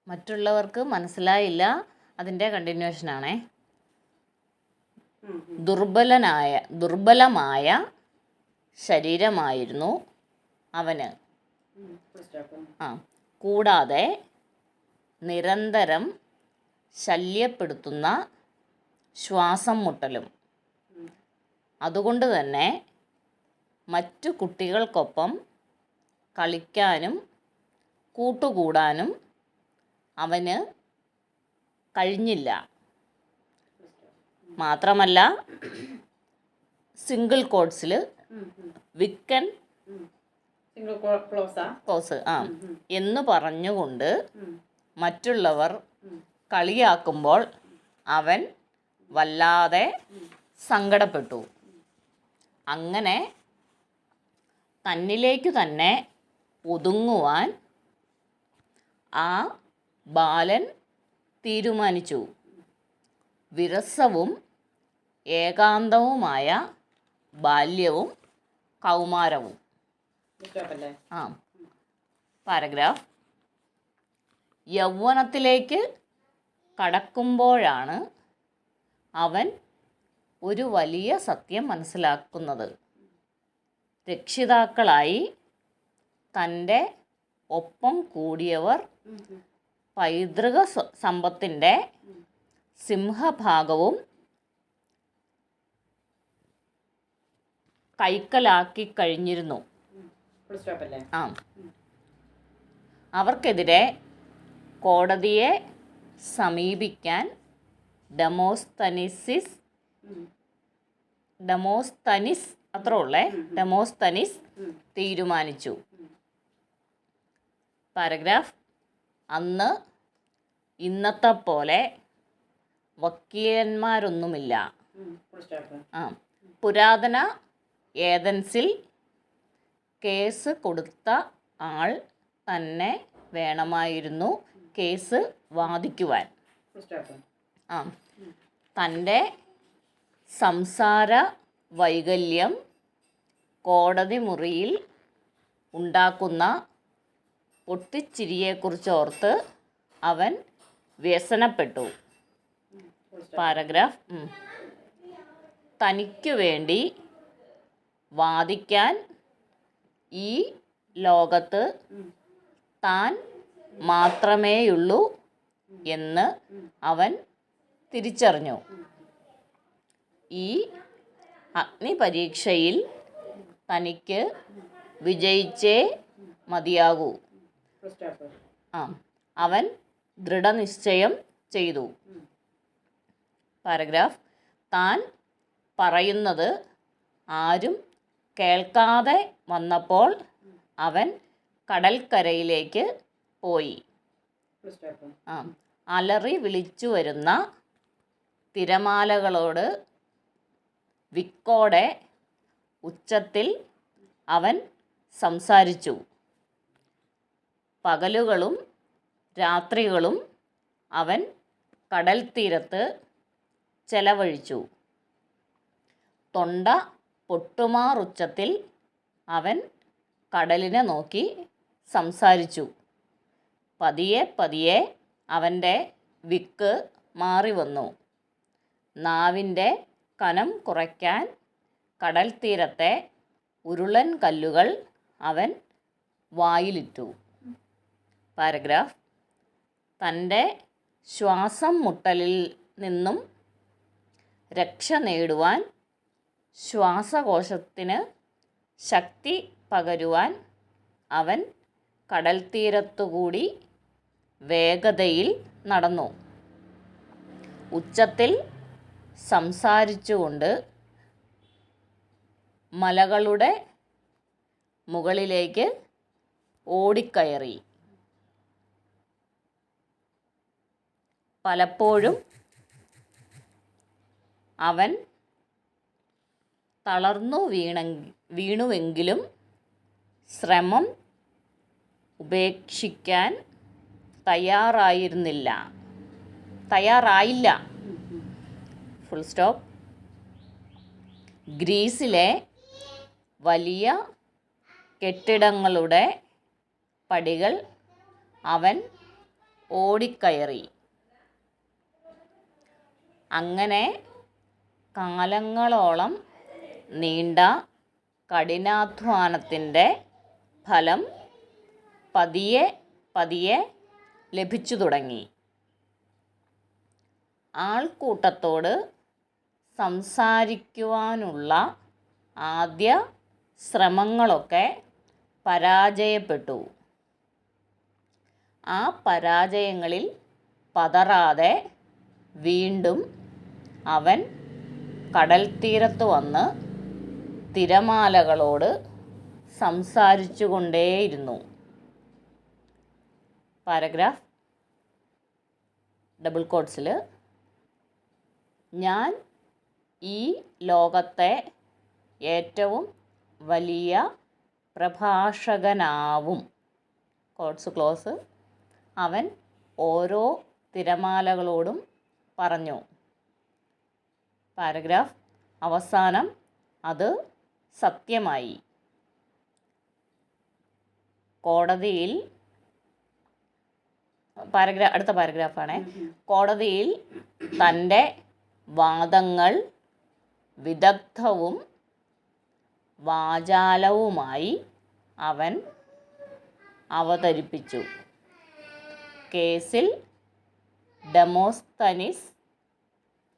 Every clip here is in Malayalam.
മറ്റുള്ളവർക്ക് മനസ്സിലായില്ല. അതിൻ്റെ കണ്ടിന്യൂഷനാണേ. ദുർബലമായ ശരീരമായിരുന്നു അവന്. കൂടാതെ നിരന്തരം ശല്യപ്പെടുത്തുന്ന ശ്വാസം മുട്ടലും. അതുകൊണ്ട് തന്നെ മറ്റു കുട്ടികൾക്കൊപ്പം കളിക്കാനും കൂട്ടുകൂടാനും അവന് കഴിഞ്ഞില്ല. മാത്രമല്ല, സിംഗിൾ കോട്ട്സിൽ വിക്കൻ ക്ലോസ് എന്ന് പറഞ്ഞുകൊണ്ട് മറ്റുള്ളവർ കളിയാക്കുമ്പോൾ അവൻ വല്ലാതെ സങ്കടപ്പെട്ടു. അങ്ങനെ തന്നിലേക്ക് തന്നെ ഒതുങ്ങുവാൻ ആ ബാലൻ തീരുമാനിച്ചു. വിരസവും ഏകാന്തവുമായ ബാല്യവും കൗമാരവും. പാരഗ്രാഫ്. യൗവനത്തിലേക്ക് കടക്കുമ്പോഴാണ് അവൻ ഒരു വലിയ സത്യം മനസ്സിലാക്കുന്നത്. രക്ഷിതാക്കളായി തൻ്റെ ഒപ്പം കൂടിയവർ പൈതൃക സമ്പത്തിൻ്റെ സിംഹഭാഗവും കൈക്കലാക്കി കഴിഞ്ഞിരുന്നു. അവർക്കെതിരെ കോടതിയെ സമീപിക്കാൻ ഡെമോസ്തനിസ് തീരുമാനിച്ചു. പാരഗ്രാഫ്. അന്ന് ഇന്നത്തെ പോലെ വക്കീലന്മാരൊന്നുമില്ല. പുരാതന ഏതൻസിൽ കേസ് കൊടുത്ത ആൾ തന്നെ വേണമായിരുന്നു കേസ് വാദിക്കുവാൻ. തൻ്റെ സംസാര വൈകല്യം കോടതി മുറിയിൽ ഉണ്ടാക്കുന്ന പൊട്ടിച്ചിരിയെക്കുറിച്ചോർത്ത് അവൻ വ്യസനപ്പെട്ടു. പാരഗ്രാഫ്. തനിക്കു വേണ്ടി വാദിക്കാൻ ഈ ലോകത്ത് താൻ മാത്രമേയുള്ളൂ എന്ന് അവൻ തിരിച്ചറിഞ്ഞു. ഈ അഗ്നിപരീക്ഷയിൽ തനിക്ക് വിജയിച്ചേ മതിയാകൂ. അവൻ ദൃഢനിശ്ചയം ചെയ്തു. പാരഗ്രാഫ്. താൻ പറയുന്നത് ആരും കേൾക്കാതെ വന്നപ്പോൾ അവൻ കടൽക്കരയിലേക്ക് പോയി. അലറി വിളിച്ചു വരുന്ന തിരമാലകളോട് വിക്കോടെ ഉച്ചത്തിൽ അവൻ സംസാരിച്ചു. പകലുകളും രാത്രികളും അവൻ കടൽ തീരത്ത് ചെലവഴിച്ചു. തൊണ്ട പൊട്ടുമാറുച്ചത്തിൽ അവൻ കടലിനെ നോക്കി സംസാരിച്ചു. പതിയെ പതിയെ അവൻ്റെ വിക്ക് മാറി വന്നു. നാവിൻ്റെ കനം കുറയ്ക്കാൻ കടൽ തീരത്തെ ഉരുളൻ കല്ലുകൾ അവൻ വായിലിട്ടു. പാരഗ്രാഫ്. തൻ്റെ ശ്വാസം മുട്ടലിൽ നിന്നും രക്ഷ നേടുവാൻ ശ്വാസകോശത്തിന് ശക്തി പകരുവാൻ അവൻ കടൽ തീരത്തുകൂടി വേഗതയിൽ നടന്നു. ഉച്ചത്തിൽ സംസാരിച്ചുകൊണ്ട് മലകളുടെ മുകളിലേക്ക് ഓടിക്കയറി. പലപ്പോഴും അവൻ തളർന്നു വീണുവെങ്കിലും ശ്രമം ഉപേക്ഷിക്കാൻ തയ്യാറായില്ല. Full stop. ഗ്രീസിലെ വലിയ കെട്ടിടങ്ങളുടെ പടികൾ അവൻ ഓടിക്കയറി. അങ്ങനെ കാലങ്ങളോളം നീണ്ട കഠിനാധ്വാനത്തിൻ്റെ ഫലം പതിയെ പതിയെ ലഭിച്ചു തുടങ്ങി. ആൾക്കൂട്ടത്തോട് സംസാരിക്കുവാനുള്ള ആദ്യ ശ്രമങ്ങളൊക്കെ പരാജയപ്പെട്ടു. ആ പരാജയങ്ങളിൽ പതറാതെ വീണ്ടും അവൻ കടൽത്തീരത്ത് വന്ന് തിരമാലകളോട് സംസാരിച്ചു കൊണ്ടേയിരുന്നു. പാരഗ്രാഫ് ഡബിൾ കോട്ട്സിൽ ഞാൻ ഈ ലോകത്തെ ഏറ്റവും വലിയ പ്രഭാഷകനാവും. Quotes close. അവൻ ഓരോ തിരമാലകളോടും പറഞ്ഞു. പാരഗ്രാഫ് അവസാനം അത് സത്യമായി. കോടതിയിൽ അടുത്ത പാരഗ്രാഫാണ്. കോടതിയിൽ തൻ്റെ വാദങ്ങൾ വിദഗ്ധവും വാചാലവുമായി അവൻ അവതരിപ്പിച്ചു. കേസിൽ ഡെമോസ്തനിസ്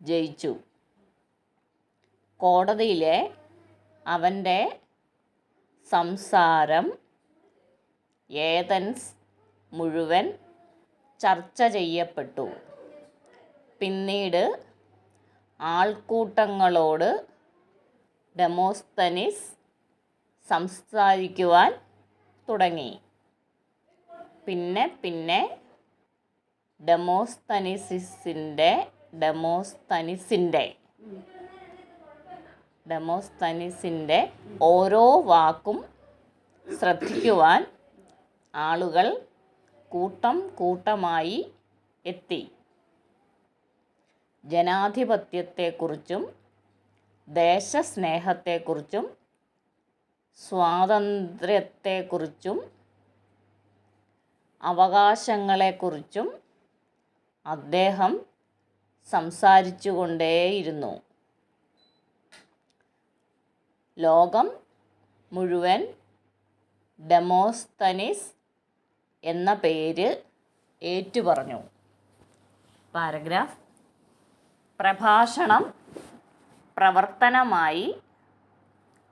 ജയിച്ചു. കോടതിയിലെ അവൻ്റെ സംസാരം ഏതൻസ് മുഴുവൻ ചർച്ച ചെയ്യപ്പെട്ടു. പിന്നീട് ആൾക്കൂട്ടങ്ങളോട് ഡെമോസ്തനിസ് സംസാരിക്കുവാൻ തുടങ്ങി. പിന്നെ ഡെമോസ്തനിസിൻ്റെ ഓരോ വാക്കും ശ്രദ്ധിക്കുവാൻ ആളുകൾ കൂട്ടം കൂട്ടമായി എത്തി. ജനാധിപത്യത്തെക്കുറിച്ചും ദേശസ്നേഹത്തെക്കുറിച്ചും സ്വാതന്ത്ര്യത്തെക്കുറിച്ചും അവകാശങ്ങളെക്കുറിച്ചും അദ്ദേഹം സംസാരിച്ചു കൊണ്ടേയിരുന്നു. ലോകം മുഴുവൻ ഡെമോസ്തനിസ് എന്ന പേര് ഏറ്റുപറഞ്ഞു. പാരഗ്രാഫ് പ്രഭാഷണം പ്രവർത്തനമായി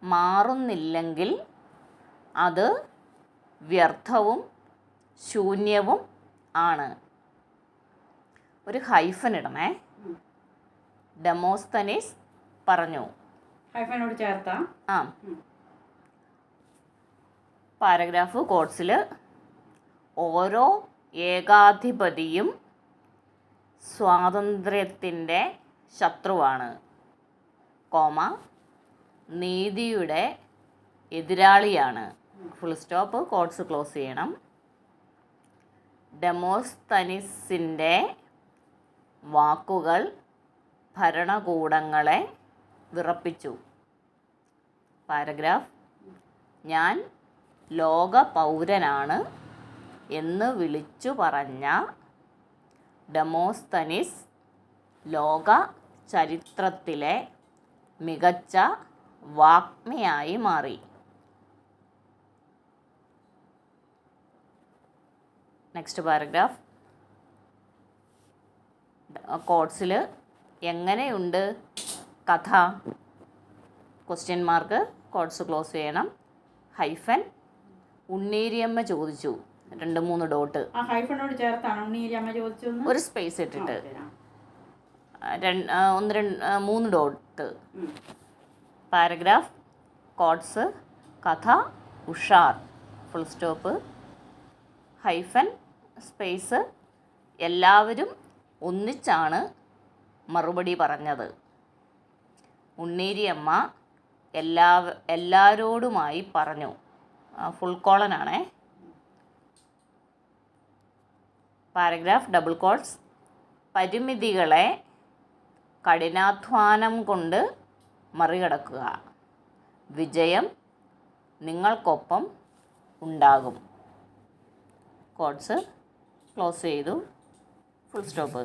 മാറുന്നില്ലെങ്കിൽ അത് വ്യർത്ഥവും ശൂന്യവും ആണ്. ഒരു ഹൈഫൻ ഇടണേ. ഡെമോസ്തനിസ് പറഞ്ഞു. ഹൈഫനോട് ചേർത്താ? ആ. പാരഗ്രാഫ് കോട്ട്സിൽ ഓരോ ഏകാധിപതിയും സ്വാതന്ത്ര്യത്തിൻ്റെ ശത്രുവാണ്, നീതിയുടെ എതിരാളിയാണ്. Full stop. കോട്ട്സ് ക്ലോസ് ചെയ്യണം. ഡെമോസ്തനിസിൻ്റെ വാക്കുകൾ ഭരണകൂടങ്ങളെ വിറപ്പിച്ചു. പാരഗ്രാഫ് ഞാൻ ലോക പൗരനാണ് എന്ന് വിളിച്ചു പറഞ്ഞ ഡെമോസ്തനിസ് ലോക ചരിത്രത്തിലെ മികച്ച വാഗ്മിയായി മാറി. നെക്സ്റ്റ് പാരഗ്രാഫ് കോട്ട്സിൽ എങ്ങനെയുണ്ട് കഥ? Question mark. കോട്ട്സ് ക്ലോസ് ചെയ്യണം. ഹൈഫൻ ഉണ്ണീരിയമ്മ ചോദിച്ചു. 2-3 ഡോട്ട്. ഹൈഫനോട് ചേർത്താണ് ഉണ്ണീരിയമ്മ ചോദിച്ചു. ഒരു സ്പേസ് ഇട്ടിട്ട് 3 ഡോട്ട്. പാരഗ്രാഫ് കോട്ട്സ് കഥ ഉഷാർ. Full stop. ഹൈഫൻ സ്പേസ് എല്ലാവരും ഒന്നിച്ചാണ് മറുപടി പറഞ്ഞത്. ഉണ്ണീരിയമ്മ എല്ലാവരോടുമായി പറഞ്ഞു. ഫുൾ കോളനാണേ. പാരഗ്രാഫ് ഡബിൾ കോട്ട്സ് പരിമിതികളെ കഠിനാധ്വാനം കൊണ്ട് മറികടക്കുക. വിജയം നിങ്ങൾക്കൊപ്പം ഉണ്ടാകും. കോട്ട്സ് ക്ലോസ് ചെയ്തു, ഫുൾ സ്റ്റോപ്പ്.